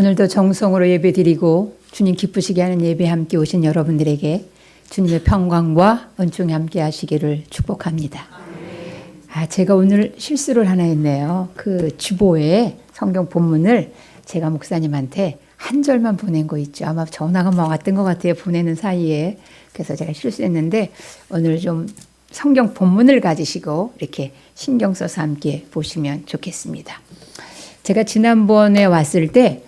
오늘도 정성으로 예배드리고 주님 기쁘시게 하는 예배 함께 오신 여러분들에게 주님의 평강과 은총이 함께 하시기를 축복합니다. 제가 오늘 실수를 하나 했네요. 그 주보에 성경 본문을 제가 목사님한테 한 절만 보낸 거 있죠. 아마 전화가 막 왔던 것 같아요. 보내는 사이에. 그래서 제가 실수했는데 오늘 좀 성경 본문을 가지시고 이렇게 신경 써서 함께 보시면 좋겠습니다. 제가 지난번에 왔을 때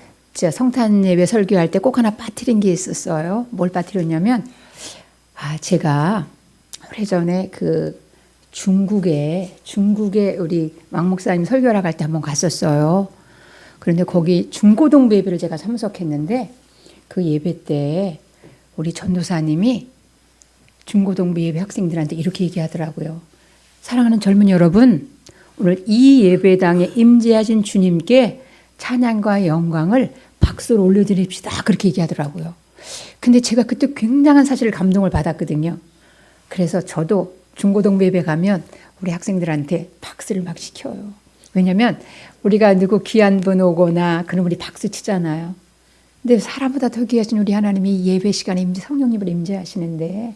성탄 예배 설교할 때 꼭 하나 빠뜨린 게 있었어요. 뭘 빠뜨렸냐면 제가 오래전에 그 중국에 우리 왕 목사님 설교하러 갈 때 한번 갔었어요. 그런데 거기 중고등부 예배를 제가 참석했는데 그 예배 때 우리 전도사님이 중고등부 예배 학생들한테 이렇게 얘기하더라고요. 사랑하는 젊은 여러분, 오늘 이 예배당에 임재하신 주님께 찬양과 영광을 박수로 올려드립시다. 그렇게 얘기하더라고요. 근데 제가 그때 굉장한 사실 감동을 받았거든요. 그래서 저도 중고등부 예배 가면 우리 학생들한테 박수를 막 시켜요. 왜냐면 우리가 누구 귀한 분 오거나 그럼 우리 박수 치잖아요. 근데 사람보다 더 귀하신 우리 하나님이 예배 시간에 성령님을 임재하시는데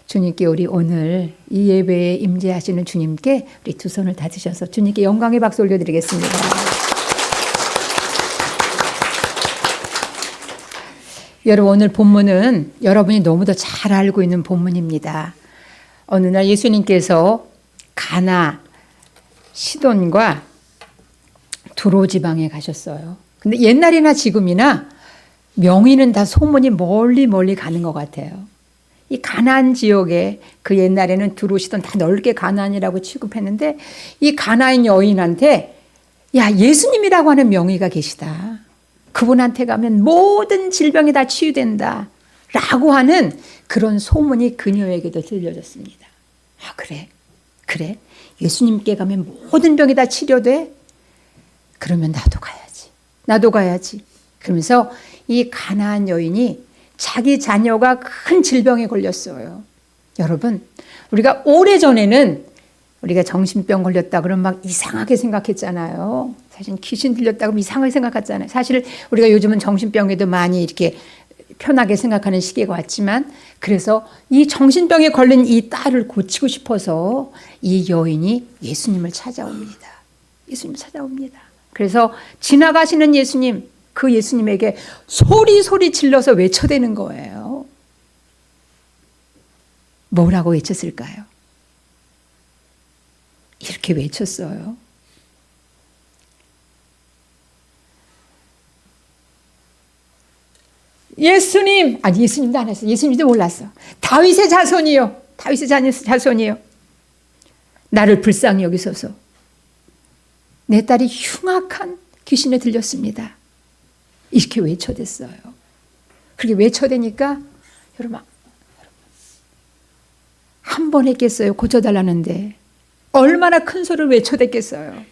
주님께 우리 오늘 이 예배에 임재하시는 주님께 우리 두 손을 다 드셔서 주님께 영광의 박수 올려드리겠습니다. 여러분, 오늘 본문은 여러분이 너무도 잘 알고 있는 본문입니다. 어느 날 예수님께서 가나, 시돈과 두로 지방에 가셨어요. 근데 옛날이나 지금이나 명의는 다 소문이 멀리 가는 것 같아요. 이 가나안 지역에 그 옛날에는 두로, 시돈 다 넓게 가나안이라고 취급했는데 이 가나안 여인한테 예수님이라고 하는 명의가 계시다. 그분한테 가면 모든 질병이 다 치유된다. 라고 하는 그런 소문이 그녀에게도 들려졌습니다. 그래? 예수님께 가면 모든 병이 다 치료돼? 그러면 나도 가야지. 그러면서 이 가나안 여인이 자기 자녀가 큰 질병에 걸렸어요. 여러분, 우리가 오래전에는 우리가 정신병 걸렸다 그러면 막 이상하게 생각했잖아요. 사실 귀신 들렸다 그러면 이상하게 생각했잖아요. 사실 우리가 요즘은 정신병에도 많이 이렇게 편하게 생각하는 시기가 왔지만 그래서 이 정신병에 걸린 이 딸을 고치고 싶어서 이 여인이 예수님을 찾아옵니다. 그래서 지나가시는 예수님, 그 예수님에게 소리 질러서 외쳐대는 거예요. 뭐라고 외쳤을까요? 이렇게 외쳤어요. 예수님도 안 했어요. 예수님도 몰랐어. 다윗의 자손이요. 나를 불쌍히 여기소서. 내 딸이 흉악한 귀신에 들렸습니다. 이렇게 외쳐댔어요. 그렇게 외쳐대니까 여러분 한 번 했겠어요. 고쳐달라는데 얼마나 큰 소리를 외쳐댔겠어요.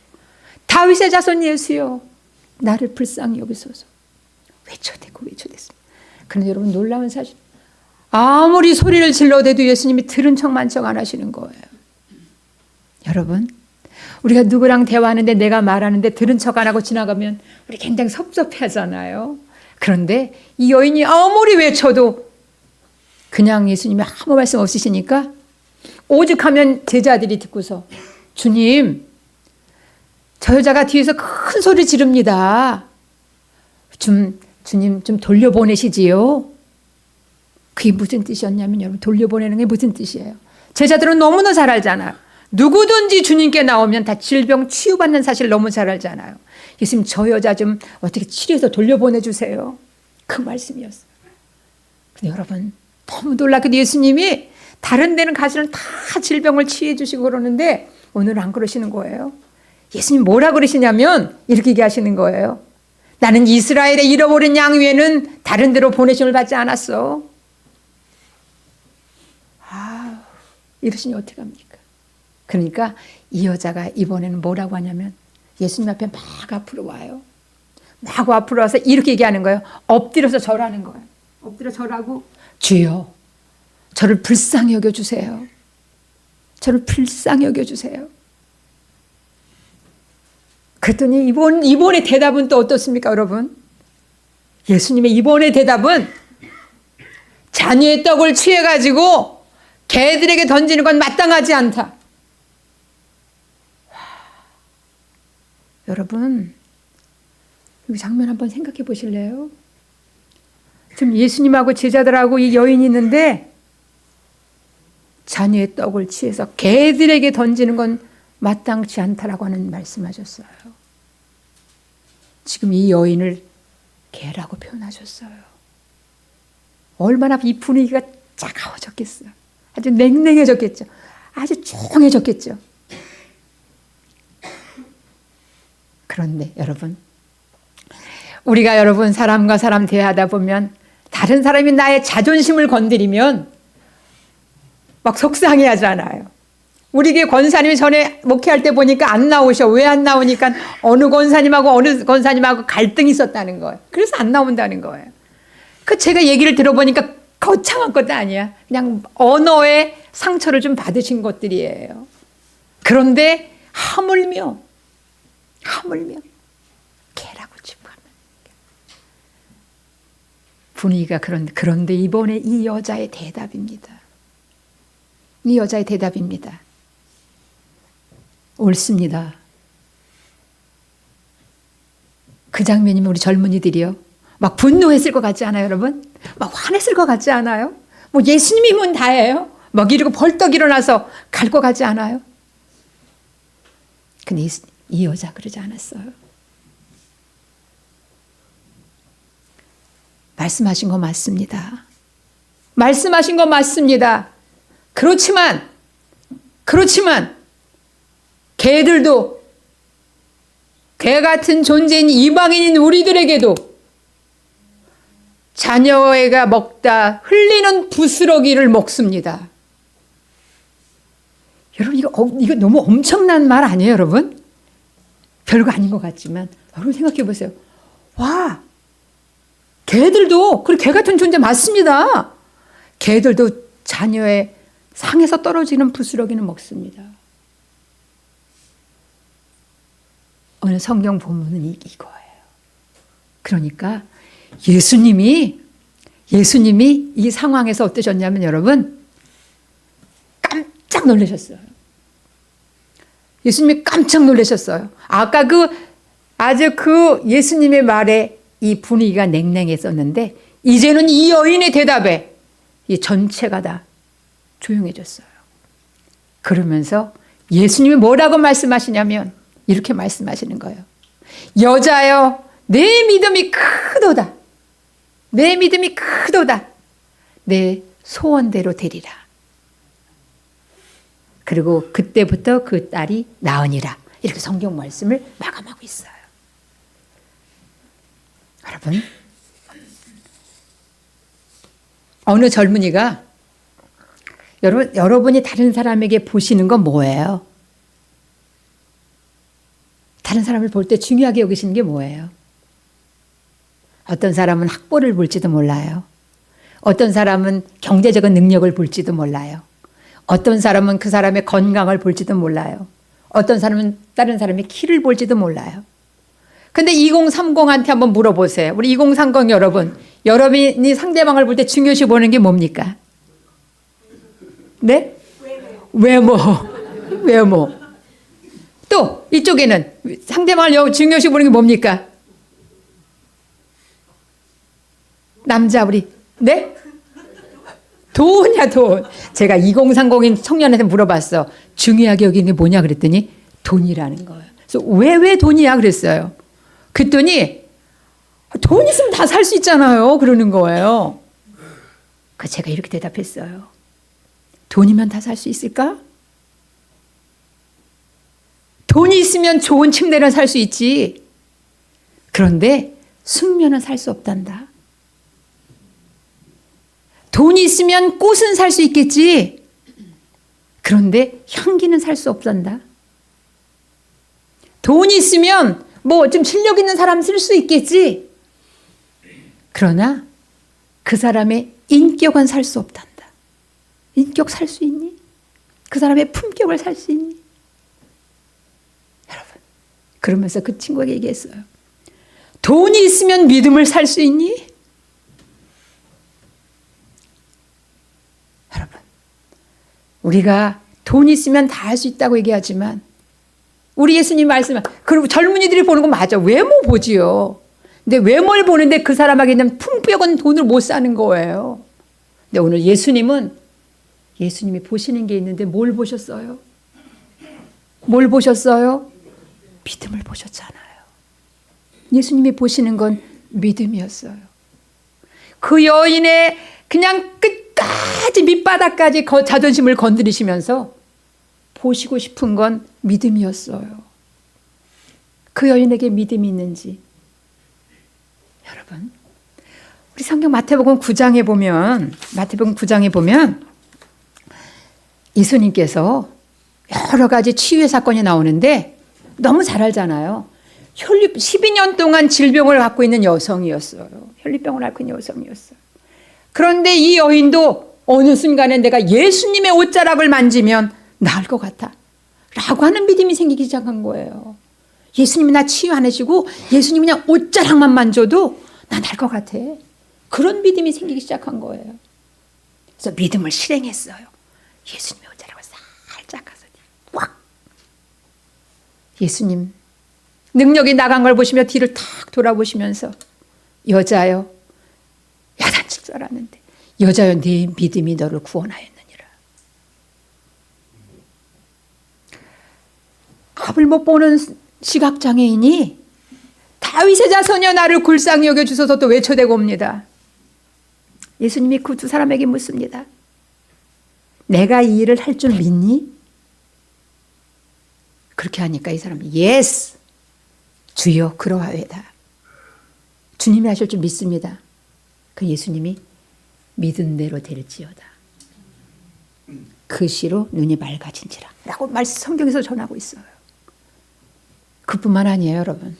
다윗의 자손 예수여, 나를 불쌍히 여기소서. 외쳐댔습니다. 그런데 여러분 놀라운 사실, 아무리 소리를 질러대도 예수님이 들은 척만척 안 하시는 거예요. 여러분, 우리가 누구랑 대화하는데 내가 말하는데 들은 척 안 하고 지나가면 우리 굉장히 섭섭해하잖아요. 그런데 이 여인이 아무리 외쳐도 그냥 예수님이 아무 말씀 없으시니까 오죽하면 제자들이 듣고서 주님, 저 여자가 뒤에서 큰 소리 지릅니다. 주님 좀 돌려보내시지요. 그게 무슨 뜻이었냐면 여러분, 돌려보내는 게 무슨 뜻이에요? 제자들은 너무나 잘 알잖아요. 누구든지 주님께 나오면 다 질병 치유받는 사실 너무 잘 알잖아요. 예수님, 저 여자 좀 어떻게 치료해서 돌려보내주세요. 그 말씀이었어요. 근데 여러분 너무 놀랍게도 예수님이 다른 데는 가시는 다 질병을 치유해 주시고 그러는데 오늘은 안 그러시는 거예요. 예수님 뭐라 그러시냐면 이렇게 얘기하시는 거예요. 나는 이스라엘의 잃어버린 양 외에는 다른 데로 보내심을 받지 않았어. 이러시니 어떡합니까? 그러니까 이 여자가 이번에는 뭐라고 하냐면 예수님 앞에 막 앞으로 와요. 막 앞으로 와서 이렇게 얘기하는 거예요. 엎드려서 절하는 거예요. 엎드려 절하고 주여, 저를 불쌍히 여겨주세요. 그랬더니 이번의 대답은 또 어떻습니까, 여러분? 예수님의 이번의 대답은 자녀의 떡을 취해가지고 개들에게 던지는 건 마땅하지 않다. 와, 여러분, 이 장면 한번 생각해 보실래요? 지금 예수님하고 제자들하고 이 여인이 있는데 자녀의 떡을 취해서 개들에게 던지는 건 마땅치 않다라고 하는 말씀하셨어요. 지금 이 여인을 개라고 표현하셨어요. 얼마나 이 분위기가 차가워졌겠어요. 아주 냉랭해졌겠죠. 아주 조용해졌겠죠. 그런데 여러분, 우리가 여러분 사람과 사람 대화하다 보면 다른 사람이 나의 자존심을 건드리면 막 속상해하잖아요. 우리 교회 권사님이 전에 목회할 때 보니까 안 나오셔. 왜 안 나오니까 어느 권사님하고 어느 권사님하고 갈등이 있었다는 거예요. 그래서 안 나온다는 거예요. 그 제가 얘기를 들어보니까 거창한 것도 아니야. 그냥 언어의 상처를 좀 받으신 것들이에요. 그런데 하물며 개라고 짚어하면 분위기가 그런데 이번에 이 여자의 대답입니다. 이 여자의 대답입니다. 옳습니다. 그 장면이면 우리 젊은이들이요. 막 분노했을 것 같지 않아요, 여러분? 막 화냈을 것 같지 않아요? 뭐 예수님이면 다예요. 막 이러고 벌떡 일어나서 갈 것 같지 않아요? 근데 이 여자 그러지 않았어요. 말씀하신 거 맞습니다. 말씀하신 거 맞습니다. 그렇지만 개들도 개 같은 존재인 이방인인 우리들에게도 자녀애가 먹다 흘리는 부스러기를 먹습니다. 여러분 이거 너무 엄청난 말 아니에요, 여러분? 별거 아닌 것 같지만 여러분 생각해 보세요. 와, 개들도 그리고 개 같은 존재 맞습니다. 개들도 자녀의 상에서 떨어지는 부스러기는 먹습니다. 어느 성경 본문은 이거예요. 그러니까 예수님이 이 상황에서 어떠셨냐면 여러분 깜짝 놀라셨어요. 예수님이 깜짝 놀라셨어요. 아까 아주 예수님의 말에 이 분위기가 냉랭했었는데 이제는 이 여인의 대답에 이 전체가 다 조용해졌어요. 그러면서 예수님이 뭐라고 말씀하시냐면 이렇게 말씀하시는 거예요. 여자여, 내 믿음이 크도다. 내 믿음이 크도다. 내 소원대로 되리라. 그리고 그때부터 그 딸이 나으니라. 이렇게 성경 말씀을 마감하고 있어요. 여러분, 어느 젊은이가 여러분이 다른 사람에게 보시는 건 뭐예요? 다른 사람을 볼 때 중요하게 여기시는 게 뭐예요? 어떤 사람은 학벌을 볼지도 몰라요. 어떤 사람은 경제적인 능력을 볼지도 몰라요. 어떤 사람은 그 사람의 건강을 볼지도 몰라요. 어떤 사람은 다른 사람의 키를 볼지도 몰라요. 근데 2030한테 한번 물어보세요. 우리 2030 여러분, 여러분이 상대방을 볼 때 중요시 보는 게 뭡니까? 네? 외모. 또 이쪽에는 상대방을 중요시 보는 게 뭡니까? 남자 우리 네? 돈이야 돈. 제가 2030인 청년한테 물어봤어. 중요하게 여기는 게 뭐냐 그랬더니 돈이라는 거예요. 그래서 왜 돈이야 그랬어요. 그랬더니 돈 있으면 다 살 수 있잖아요. 그러는 거예요. 그래서 제가 이렇게 대답했어요. 돈이면 다 살 수 있을까? 돈이 있으면 좋은 침대는 살 수 있지. 그런데 숙면은 살 수 없단다. 돈이 있으면 꽃은 살 수 있겠지. 그런데 향기는 살 수 없단다. 돈이 있으면 뭐 좀 실력 있는 사람 쓸 수 있겠지. 그러나 그 사람의 인격은 살 수 없단다. 인격 살 수 있니? 그 사람의 품격을 살 수 있니? 여러분, 그러면서 그 친구에게 얘기했어요. 돈이 있으면 믿음을 살 수 있니? 여러분, 우리가 돈 있으면 다 할 수 있다고 얘기하지만 우리 예수님 말씀은, 그리고 젊은이들이 보는 건 맞아. 외모 보지요. 근데 외모를 보는데 그 사람에게 있는 풍부한 돈을 못 사는 거예요. 근데 오늘 예수님이 보시는 게 있는데 뭘 보셨어요? 뭘 보셨어요? 믿음을 보셨잖아요. 예수님이 보시는 건 믿음이었어요. 그 여인의 그냥 끝까지 밑바닥까지 자존심을 건드리시면서 보시고 싶은 건 믿음이었어요. 그 여인에게 믿음이 있는지. 여러분, 우리 성경 마태복음 9장에 보면 예수님께서 여러 가지 치유의 사건이 나오는데 너무 잘 알잖아요. 12년 동안 질병을 갖고 있는 여성이었어요. 혈류병을 앓고 있는 여성이었어요. 그런데 이 여인도 어느 순간에 내가 예수님의 옷자락을 만지면 나을 것 같아 라고 하는 믿음이 생기기 시작한 거예요. 예수님이 나 치유 안 해주고 예수님이 그냥 옷자락만 만져도 나 나을 것 같아. 그런 믿음이 생기기 시작한 거예요. 그래서 믿음을 실행했어요. 예수님의 옷자락을 살짝 가서 확. 예수님 능력이 나간 걸 보시며 뒤를 탁 돌아보시면서 여자여, 야단칠 줄 알았는데 여자여 네 믿음이 너를 구원하였느니라. 앞을 못 보는 시각장애인이 다윗의 자손이여 나를 굴상히 여겨주소서 또 외쳐대고 옵니다. 예수님이 그 두 사람에게 묻습니다. 내가 이 일을 할 줄 믿니? 그렇게 하니까 이 사람이 예스 주여 그러하외다. 주님이 하실 줄 믿습니다. 그 예수님이 믿은 대로 될지어다. 그 시로 눈이 맑아진지라 라고 말씀 성경에서 전하고 있어요. 그뿐만 아니에요, 여러분.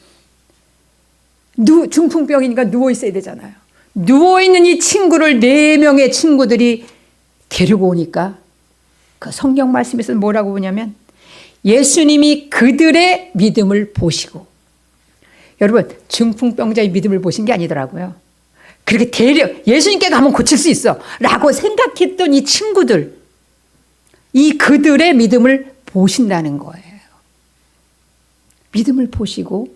중풍병이니까 누워있어야 되잖아요. 누워있는 이 친구를 4명의 친구들이 데리고 오니까 그 성경 말씀에서 뭐라고 보냐면 예수님이 그들의 믿음을 보시고, 여러분 중풍병자의 믿음을 보신 게 아니더라고요. 그렇게 예수님께 가면 고칠 수 있어 라고 생각했던 이 친구들, 이 그들의 믿음을 보신다는 거예요. 믿음을 보시고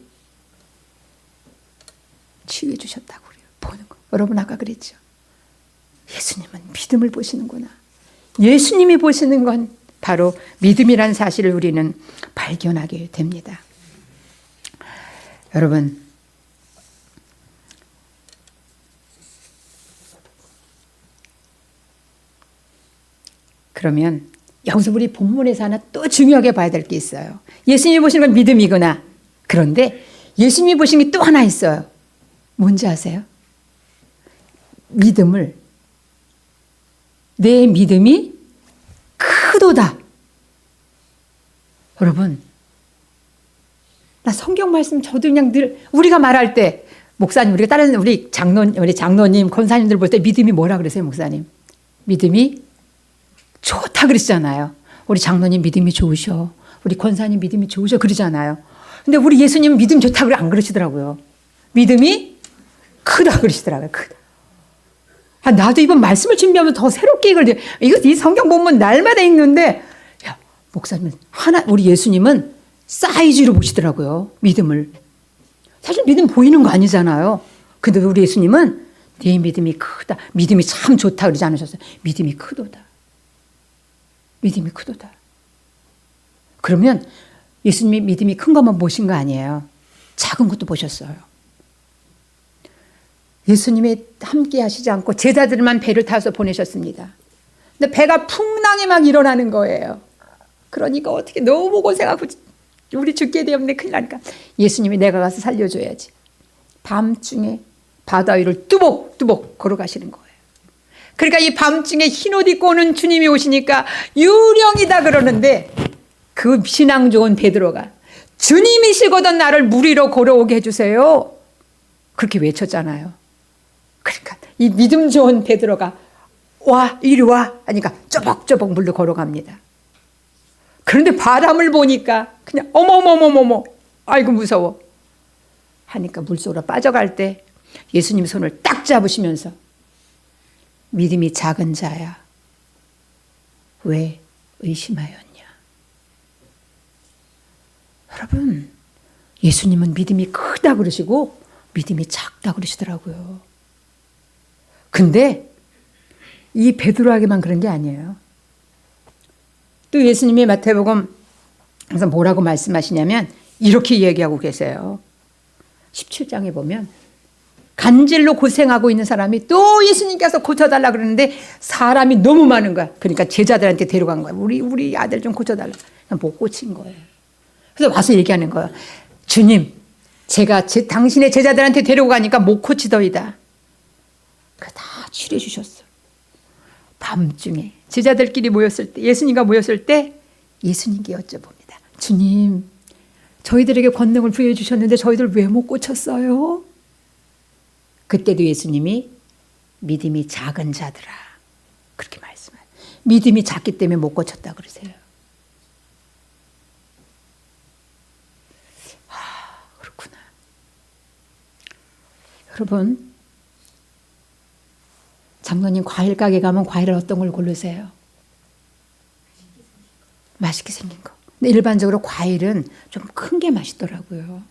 치유해 주셨다고 그래요. 보는 거. 여러분 아까 그랬죠. 예수님은 믿음을 보시는구나. 예수님이 보시는 건 바로 믿음이라는 사실을 우리는 발견하게 됩니다. 여러분, 그러면 여기서 우리 본문에서 하나 또 중요하게 봐야 될 게 있어요. 예수님이 보시는 건 믿음이구나. 그런데 예수님이 보시는 게 또 하나 있어요. 뭔지 아세요? 내 믿음이 크도다. 여러분, 나 성경 말씀 저도 그냥 늘 우리가 말할 때, 목사님, 우리가 다른 우리 장로님, 권사님들 볼 때 믿음이 뭐라 그러세요, 목사님? 믿음이 좋다 그러시잖아요. 우리 장로님 믿음이 좋으셔. 우리 권사님 믿음이 좋으셔 그러잖아요. 근데 우리 예수님 믿음 좋다 그래 안 그러시더라고요. 믿음이 크다 그러시더라고요. 크다. 나도 이번 말씀을 준비하면 더 새롭게 이 성경 본문 날마다 읽는데, 야, 목사님 우리 예수님은 사이즈로 보시더라고요. 믿음을. 사실 믿음 보이는 거 아니잖아요. 근데 우리 예수님은 네 믿음이 크다. 믿음이 참 좋다 그러지 않으셨어요. 믿음이 크도다. 믿음이 크도다. 그러면 예수님이 믿음이 큰 것만 보신 거 아니에요. 작은 것도 보셨어요. 예수님이 함께 하시지 않고 제자들만 배를 타서 보내셨습니다. 근데 배가 풍랑이 막 일어나는 거예요. 그러니까 어떻게 너무 고생하고 우리 죽게 되었네 큰일 나니까 예수님이 내가 가서 살려줘야지. 밤중에 바다 위를 뚜벅뚜벅 걸어가시는 거예요. 그러니까 이 밤중에 흰옷 입고 오는 주님이 오시니까 유령이다 그러는데 그 신앙 좋은 베드로가 주님이시거든 나를 물 위로 걸어오게 해주세요. 그렇게 외쳤잖아요. 그러니까 이 믿음 좋은 베드로가 와 이리 와 하니까 쪼벅쪼벅 물로 걸어갑니다. 그런데 바람을 보니까 그냥 어머머머머머 아이고 무서워. 하니까 물속으로 빠져갈 때 예수님 손을 딱 잡으시면서 믿음이 작은 자야, 왜 의심하였냐. 여러분, 예수님은 믿음이 크다 그러시고 믿음이 작다 그러시더라고요. 근데 이 베드로에게만 그런 게 아니에요. 또 예수님이 마태복음 그래서 뭐라고 말씀하시냐면 이렇게 얘기하고 계세요. 17장에 보면 간질로 고생하고 있는 사람이 또 예수님께서 고쳐달라 그러는데 사람이 너무 많은 거야. 그러니까 제자들한테 데려간 거야. 우리 아들 좀 고쳐달라. 못 고친 거예요. 그래서 와서 얘기하는 거예요. 주님, 제가 당신의 제자들한테 데리고 가니까 못 고치더이다. 다 치료해 주셨어. 밤중에 제자들끼리 모였을 때, 예수님과 모였을 때 예수님께 여쭤봅니다. 주님, 저희들에게 권능을 부여해 주셨는데 저희들 왜 못 고쳤어요? 그때도 예수님이 믿음이 작은 자들아 그렇게 말씀해요. 믿음이 작기 때문에 못 고쳤다 그러세요. 그렇구나. 여러분, 장로님 과일 가게 가면 과일을 어떤 걸 고르세요? 맛있게 생긴 거. 근데 일반적으로 과일은 좀 큰 게 맛있더라고요.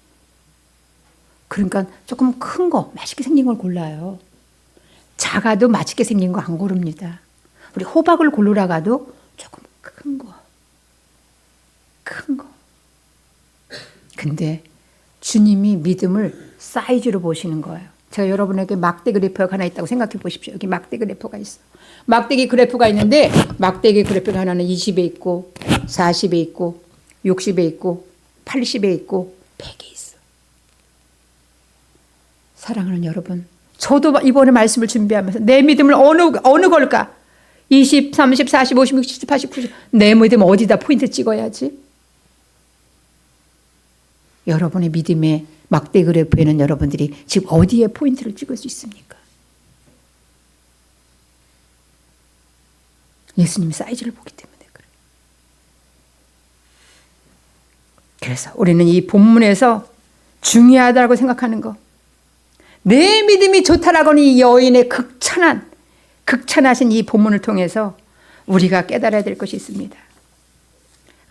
그러니까 조금 큰 거, 맛있게 생긴 걸 골라요. 작아도 맛있게 생긴 거 안 고릅니다. 우리 호박을 고르다가도 조금 큰 거. 큰 거. 근데 주님이 믿음을 사이즈로 보시는 거예요. 제가 여러분에게 막대기 그래프가 하나 있다고 생각해 보십시오. 여기 막대기 그래프가 있어. 막대기 그래프가 있는데 막대기 그래프가 하나는 20에 있고 40에 있고 60에 있고 80에 있고 100에 있어. 사랑하는 여러분, 저도 이번에 말씀을 준비하면서 내 믿음을 어느 걸까? 20, 30, 40, 50, 60, 70, 80, 90. 내 믿음 어디다 포인트 찍어야지? 여러분의 믿음의 막대 그래프에는 여러분들이 지금 어디에 포인트를 찍을 수 있습니까? 예수님 사이즈를 보기 때문에 그래요. 그래서 우리는 이 본문에서 중요하다고 생각하는 거, 내 믿음이 좋다라고는 이 여인의 극찬하신 이 본문을 통해서 우리가 깨달아야 될 것이 있습니다.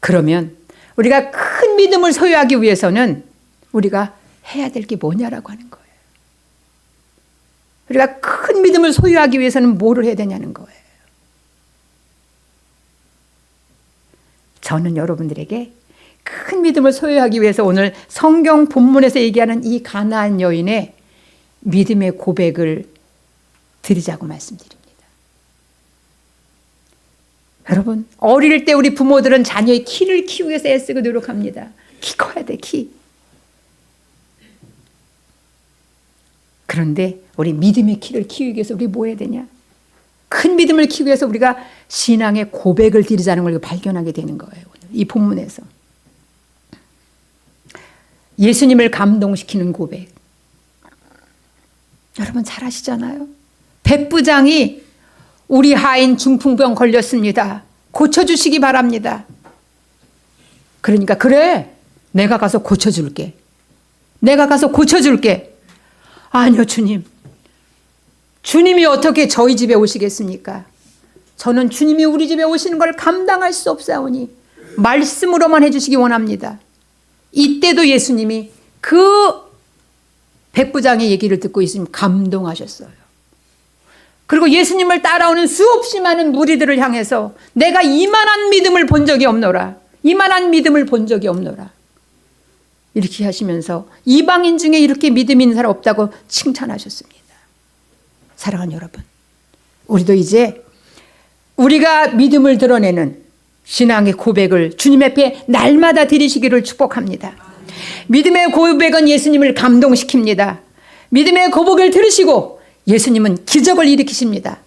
그러면 우리가 큰 믿음을 소유하기 위해서는 우리가 해야 될 게 뭐냐라고 하는 거예요. 우리가 큰 믿음을 소유하기 위해서는 뭐를 해야 되냐는 거예요. 저는 여러분들에게 큰 믿음을 소유하기 위해서 오늘 성경 본문에서 얘기하는 이 가나안 여인의 믿음의 고백을 드리자고 말씀드립니다. 여러분, 어릴 때 우리 부모들은 자녀의 키를 키우기 위해서 애쓰고 노력합니다. 키 커야 돼, 키. 그런데 우리 믿음의 키를 키우기 위해서 우리 뭐 해야 되냐? 큰 믿음을 키우기 위해서 우리가 신앙의 고백을 드리자는 걸 발견하게 되는 거예요. 이 본문에서. 예수님을 감동시키는 고백. 여러분 잘 아시잖아요. 백부장이 우리 하인 중풍병 걸렸습니다. 고쳐주시기 바랍니다. 그러니까 그래, 내가 가서 고쳐줄게. 내가 가서 고쳐줄게. 아니요, 주님. 주님이 어떻게 저희 집에 오시겠습니까? 저는 주님이 우리 집에 오시는 걸 감당할 수 없사오니 말씀으로만 해주시기 원합니다. 이때도 예수님이 그 백부장의 얘기를 듣고 있으면 감동하셨어요. 그리고 예수님을 따라오는 수없이 많은 무리들을 향해서 내가 이만한 믿음을 본 적이 없노라. 이만한 믿음을 본 적이 없노라. 이렇게 하시면서 이방인 중에 이렇게 믿음 있는 사람 없다고 칭찬하셨습니다. 사랑하는 여러분, 우리도 이제 우리가 믿음을 드러내는 신앙의 고백을 주님 앞에 날마다 드리시기를 축복합니다. 믿음의 고백은 예수님을 감동시킵니다. 믿음의 고백을 들으시고 예수님은 기적을 일으키십니다.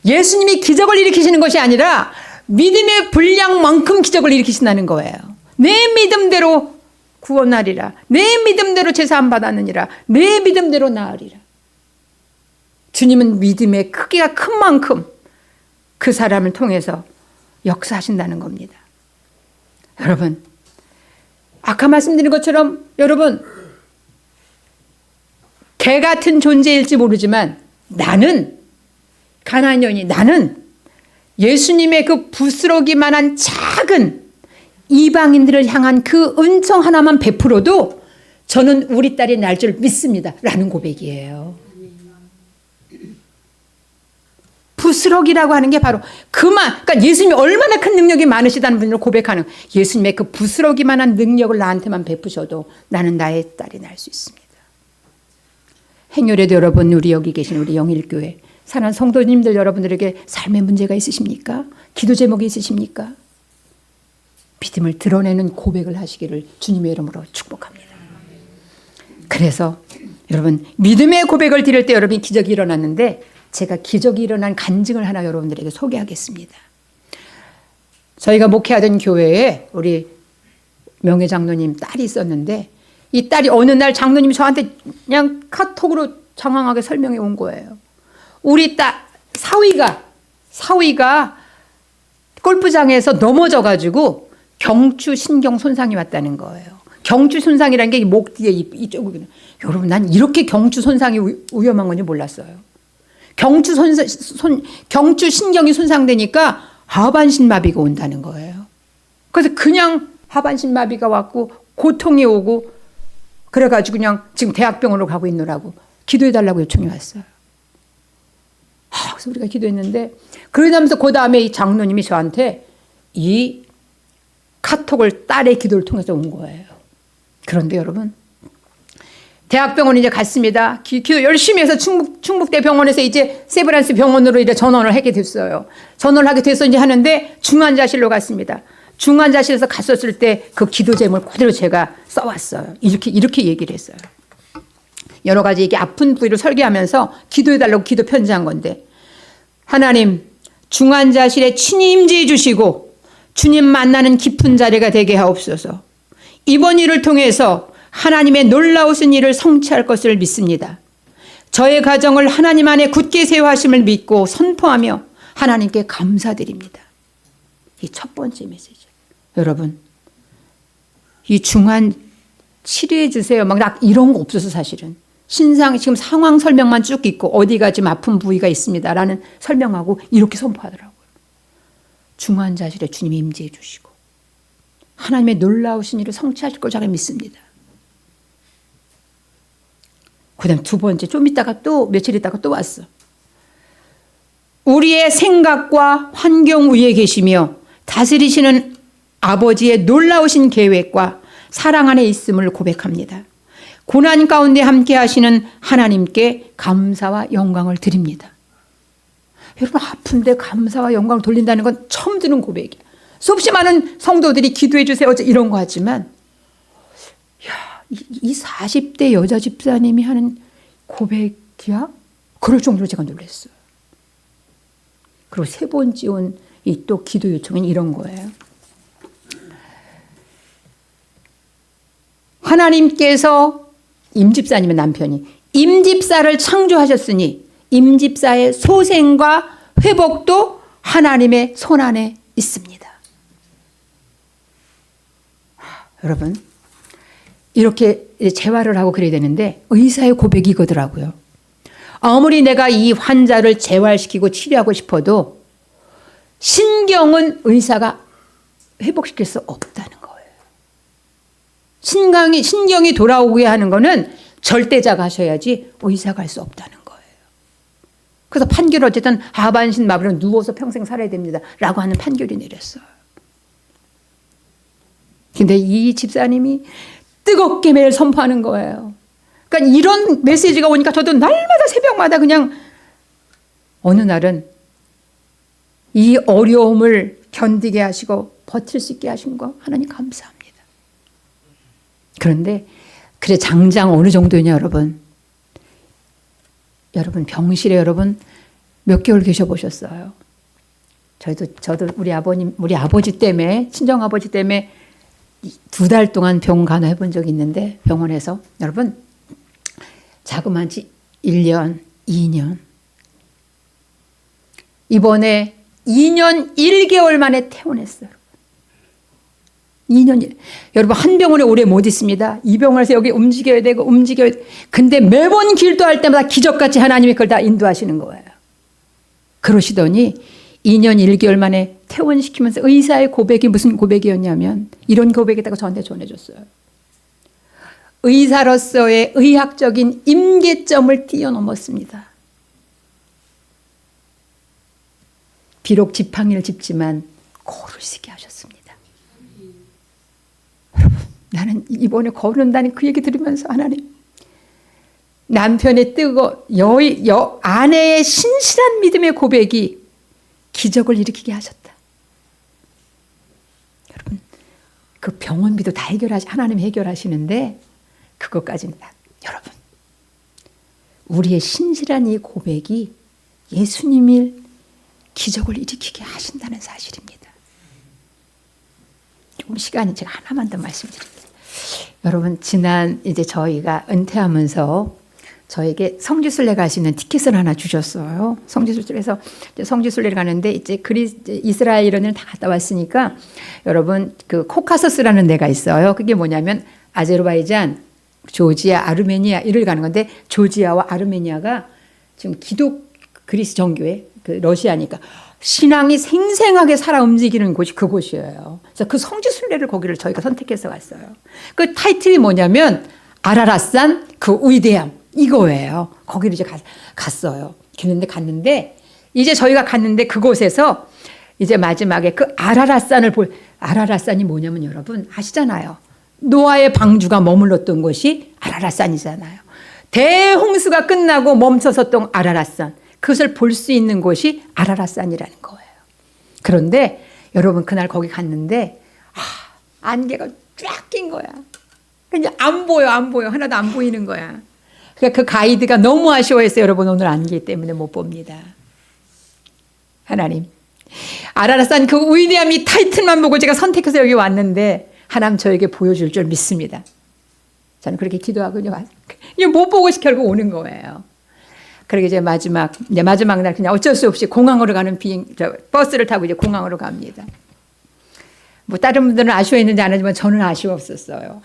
예수님이 기적을 일으키시는 것이 아니라 믿음의 분량만큼 기적을 일으키신다는 거예요. 내 믿음대로 구원하리라. 내 믿음대로 제사함 받았느니라. 내 믿음대로 나으리라. 주님은 믿음의 크기가 큰 만큼 그 사람을 통해서 역사하신다는 겁니다. 여러분, 아까 말씀드린 것처럼 여러분, 개 같은 존재일지 모르지만 나는 가나안 여인이 나는 예수님의 그 부스러기만한 작은 이방인들을 향한 그 은총 하나만 베풀어도 저는 우리 딸이 날 줄 믿습니다. 라는 고백이에요. 부스러기라고 하는 게 바로 그러니까 예수님이 얼마나 큰 능력이 많으시다는 분을 고백하는 예수님의 그 부스러기만한 능력을 나한테만 베푸셔도 나는 나의 딸이 날 수 있습니다. 행여래도 여러분, 우리 여기 계신 우리 영일교회 사랑하는 성도님들 여러분들에게 삶의 문제가 있으십니까? 기도 제목이 있으십니까? 믿음을 드러내는 고백을 하시기를 주님의 이름으로 축복합니다. 그래서 여러분, 믿음의 고백을 드릴 때 여러분 기적이 일어났는데 제가 기적이 일어난 간증을 하나 여러분들에게 소개하겠습니다. 저희가 목회하던 교회에 우리 명예 장로님 딸이 있었는데 이 딸이 어느 날 장로님이 저한테 그냥 카톡으로 장황하게 설명해 온 거예요. 우리 딸 사위가 골프장에서 넘어져가지고 경추 신경 손상이 왔다는 거예요. 경추 손상이라는 게 목 뒤에 이쪽으로. 여러분, 난 이렇게 경추 손상이 위험한 건지 몰랐어요. 경추 신경이 손상되니까 하반신 마비가 온다는 거예요. 그래서 그냥 하반신 마비가 왔고 고통이 오고 그래가지고 그냥 지금 대학병원으로 가고 있느라고 기도해달라고 요청이 왔어요. 그래서 우리가 기도했는데 그러면서 그 다음에 이 장로님이 저한테 이 카톡을 딸의 기도를 통해서 온 거예요. 그런데 여러분, 대학병원 이제 갔습니다. 기도 열심히 해서 충북대 병원에서 이제 세브란스 병원으로 이제 전원을 하게 됐어요. 전원을 하게 돼서 이제 하는데 중환자실로 갔습니다. 중환자실에서 갔었을 때 그 기도 제목을 그대로 제가 써왔어요. 이렇게 얘기를 했어요. 여러 가지 이게 아픈 부위를 설계하면서 기도해달라고 기도 편지한 건데, 하나님, 중환자실에 친히 임재해 주시고 주님 만나는 깊은 자리가 되게 하옵소서. 이번 일을 통해서 하나님의 놀라우신 일을 성취할 것을 믿습니다. 저의 가정을 하나님 안에 굳게 세워하심을 믿고 선포하며 하나님께 감사드립니다. 이 첫 번째 메시지. 여러분, 이 중환 치료해 주세요. 막 이런 거 없어서 사실은. 신상 지금 상황 설명만 쭉 있고 어디가 지금 아픈 부위가 있습니다라는 설명하고 이렇게 선포하더라고요. 중환자실에 주님이 임재해 주시고 하나님의 놀라우신 일을 성취하실 걸 제가 믿습니다. 그 다음 두 번째, 좀 있다가 또 며칠 있다가 또 왔어. 우리의 생각과 환경 위에 계시며 다스리시는 아버지의 놀라우신 계획과 사랑 안에 있음을 고백합니다. 고난 가운데 함께 하시는 하나님께 감사와 영광을 드립니다. 여러분, 아픈데 감사와 영광을 돌린다는 건 처음 듣는 고백이에요. 수없이 많은 성도들이 기도해 주세요 이런 거 하지만 이 40대 여자 집사님이 하는 고백이야? 그럴 정도로 제가 놀랐어요. 그리고 세 번째 온 이 또 기도 요청은 이런 거예요. 하나님께서 임집사님의 남편이 임집사를 창조하셨으니 임집사의 소생과 회복도 하나님의 손 안에 있습니다. 여러분, 이렇게 재활을 하고 그래야 되는데 의사의 고백이 이거더라고요. 아무리 내가 이 환자를 재활시키고 치료하고 싶어도 신경은 의사가 회복시킬 수 없다는 거예요. 신경이 돌아오게 하는 거는 절대자가 하셔야지 의사가 할 수 없다는 거예요. 그래서 판결을 어쨌든 하반신 마비로 누워서 평생 살아야 됩니다 라고 하는 판결이 내렸어요. 근데 이 집사님이 뜨겁게 매일 선포하는 거예요. 그러니까 이런 메시지가 오니까 저도 날마다 새벽마다 그냥 어느 날은 이 어려움을 견디게 하시고 버틸 수 있게 하신 거 하나님 감사합니다. 그런데 그래 장장 어느 정도냐 여러분. 여러분 병실에 여러분 몇 개월 계셔보셨어요? 저도 우리 아버지 때문에 친정아버지 때문에 2달 동안 병원 간호해 본 적이 있는데 병원에서 여러분 자그마치 1년, 2년 이번에 2년 1개월 만에 퇴원했어요. 2년. 여러분, 한 병원에 오래 못 있습니다. 이 병원에서 여기 움직여야 되고 움직여야 돼. 근데 매번 기도할 때마다 기적같이 하나님이 그걸 다 인도하시는 거예요. 그러시더니 2년 1개월 만에 퇴원시키면서 의사의 고백이 무슨 고백이었냐면 이런 고백에다가 저한테 전해줬어요. 의사로서의 의학적인 임계점을 뛰어넘었습니다. 비록 지팡이를 짚지만 거울을 쓰게 하셨습니다. 여러분, 나는 이번에 거울은다는 그 얘기 들으면서 하나님, 남편의 아내의 신실한 믿음의 고백이 기적을 일으키게 하셨다. 여러분, 그 병원비도 다 하나님 해결하시는데 그것까지는 다, 여러분, 우리의 신실한 이 고백이 예수님이 기적을 일으키게 하신다는 사실입니다. 조금 시간이 제가 하나만 더 말씀드립니다. 여러분, 지난 이제 저희가 은퇴하면서 저에게 성지순례 갈 수 있는 티켓을 하나 주셨어요. 성지순례에서 성지순례를 가는데 이제 이스라엘을 다 갔다 왔으니까 여러분, 그 코카서스라는 데가 있어요. 그게 뭐냐면 아제르바이잔, 조지아, 아르메니아 이를 가는 건데, 조지아와 아르메니아가 지금 그리스 정교회, 그 러시아니까 신앙이 생생하게 살아 움직이는 곳이 그곳이에요. 그래서 그 성지순례를 거기를 저희가 선택해서 갔어요. 그 타이틀이 뭐냐면 아라랏산 그 위대함, 이거예요. 거기를 이제 갔어요. 갔는데 이제 저희가 갔는데 그곳에서 이제 마지막에 그 아라랏산이 뭐냐면 여러분 아시잖아요. 노아의 방주가 머물렀던 곳이 아라랏산이잖아요. 대홍수가 끝나고 멈춰섰던 아라랏산, 그것을 볼 수 있는 곳이 아라랏산이라는 거예요. 그런데 여러분, 그날 거기 갔는데 안개가 쫙 낀 거야. 그냥 안 보여. 하나도 안 보이는 거야. 그러니까 그 가이드가 너무 아쉬워했어요. 여러분, 오늘 안개 때문에 못 봅니다. 하나님, 아라랏산 그 위대함, 이 타이틀만 보고 제가 선택해서 여기 왔는데 하나님 저에게 보여줄 줄 믿습니다. 저는 그렇게 기도하고 그냥 못 보고 결국 오는 거예요. 그러게 이제 마지막 날 그냥 어쩔 수 없이 공항으로 가는 버스를 타고 이제 공항으로 갑니다. 뭐 다른 분들은 아쉬워했는지 안 하지만 저는 아쉬웠었어요.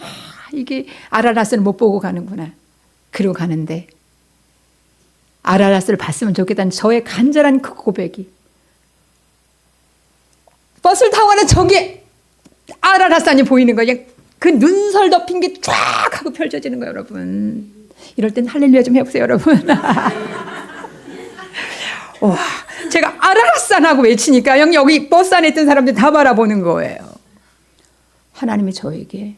이게 아라랏을 못 보고 가는구나. 그러고 가는데 아라랏을 봤으면 좋겠다는 저의 간절한 그 고백이, 버스를 타고 가는 저기 아라랏산이 보이는 거예요. 그 눈설 덮인 게 쫙 하고 펼쳐지는 거예요, 여러분. 이럴 땐 할렐루야 좀 해보세요, 여러분. 와, 제가 아라랏산 하고 외치니까 여기 버스 안에 있던 사람들이 다 바라보는 거예요. 하나님이 저에게,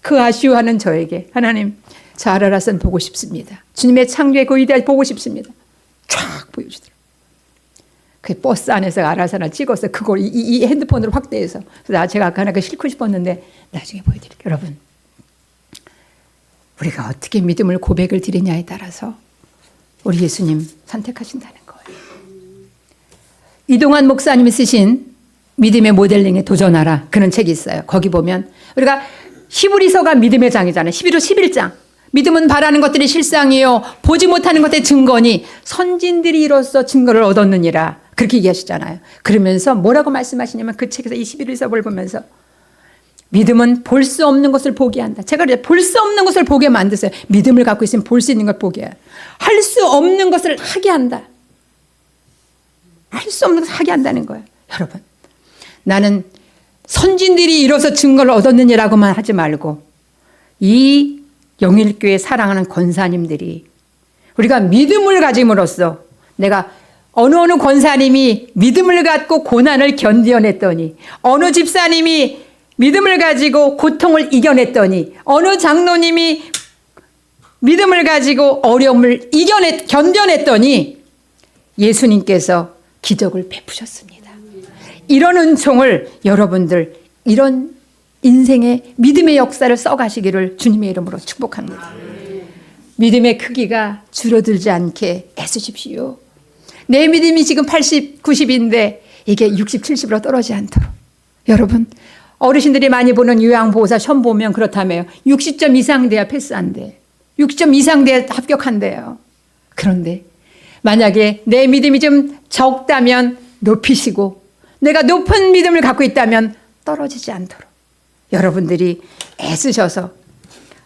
그 아쉬워하는 저에게, 하나님, 저 아라랏산 보고 싶습니다. 주님의 창조의 그 위대함 보고 싶습니다. 쫙 보여주더라고요. 그 버스 안에서 아라랏산을 찍어서 그걸 이 핸드폰으로 확대해서, 그래서 제가 아까 하나 싣고 싶었는데 나중에 보여드릴게요. 여러분, 우리가 어떻게 믿음을 고백을 드리냐에 따라서 우리 예수님 선택하신다는 거예요. 이동환 목사님이 쓰신 믿음의 모델링에 도전하라, 그런 책이 있어요. 거기 보면 우리가 히브리서가 믿음의 장이잖아요. 11호 11장. 믿음은 바라는 것들이 실상이요 보지 못하는 것의 증거니 선진들이 이로써 증거를 얻었느니라, 그렇게 얘기하시잖아요. 그러면서 뭐라고 말씀하시냐면 그 책에서 이 11일서를 보면서 믿음은 볼 수 없는 것을 보게 한다. 제가 볼 수 없는 것을 보게 만드세요. 믿음을 갖고 있으면 볼 수 있는 걸 보게 해요. 할 수 없는 것을 하게 한다. 할 수 없는 것을 하게 한다는 거예요. 여러분, 나는 선진들이 이로써 증거를 얻었느니라고만 하지 말고 이 영일교회 사랑하는 권사님들이 우리가 믿음을 가짐으로써, 내가 어느 권사님이 믿음을 갖고 고난을 견뎌냈더니, 어느 집사님이 믿음을 가지고 고통을 이겨냈더니, 어느 장로님이 믿음을 가지고 어려움을 견뎌냈더니 예수님께서 기적을 베푸셨습니다. 이런 은총을 여러분들, 이런 인생의 믿음의 역사를 써가시기를 주님의 이름으로 축복합니다. 믿음의 크기가 줄어들지 않게 애쓰십시오. 내 믿음이 지금 80, 90인데 이게 60, 70으로 떨어지지 않도록. 여러분, 어르신들이 많이 보는 요양보호사 시험 보면 그렇다며요. 60점 이상 돼야 패스한대. 60점 이상 돼야 합격한대요. 그런데 만약에 내 믿음이 좀 적다면 높이시고, 내가 높은 믿음을 갖고 있다면 떨어지지 않도록. 여러분들이 애쓰셔서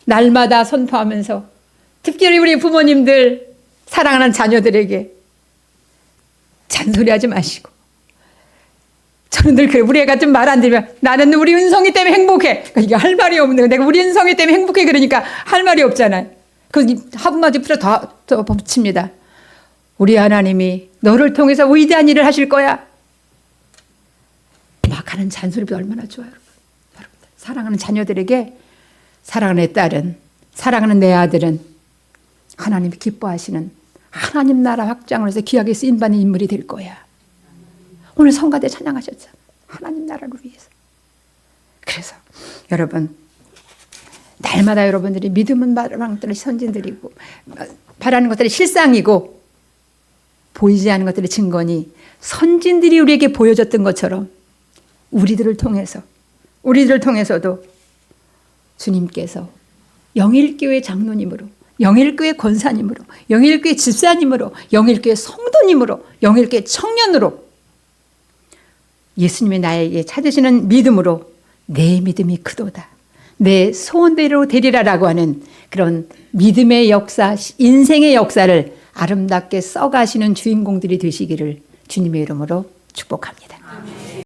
날마다 선포하면서 특별히 우리 부모님들 사랑하는 자녀들에게 잔소리하지 마시고 저는 늘 그래. 우리 애가 좀 말 안 들으면 나는 우리 은성이 때문에 행복해. 이게 할 말이 없는데 내가 우리 은성이 때문에 행복해 그러니까 할 말이 없잖아요. 그 한마디 풀어 더 붙입니다. 우리 하나님이 너를 통해서 위대한 일을 하실 거야. 막 하는 잔소리도 얼마나 좋아요. 여러분. 사랑하는 자녀들에게 사랑하는 내 딸은 사랑하는 내 아들은 하나님이 기뻐하시는 하나님 나라 확장을 해서 귀하게 쓰임받는 인물이 될 거야. 오늘 성가대 찬양하셨잖아요. 하나님 나라를 위해서. 그래서 여러분 날마다 여러분들이 믿음은 바라는 것들이 선진들이고 바라는 것들이 실상이고 보이지 않는 것들의 증거니 선진들이 우리에게 보여줬던 것처럼 우리들을 통해서도 주님께서 영일교회 장로님으로 영일교회 권사님으로 영일교회 집사님으로 영일교회 성도님으로 영일교회 청년으로 예수님이 나에게 찾으시는 믿음으로 내 믿음이 크도다. 내 소원대로 되리라라고 하는 그런 믿음의 역사, 인생의 역사를 아름답게 써가시는 주인공들이 되시기를 주님의 이름으로 축복합니다. 아멘.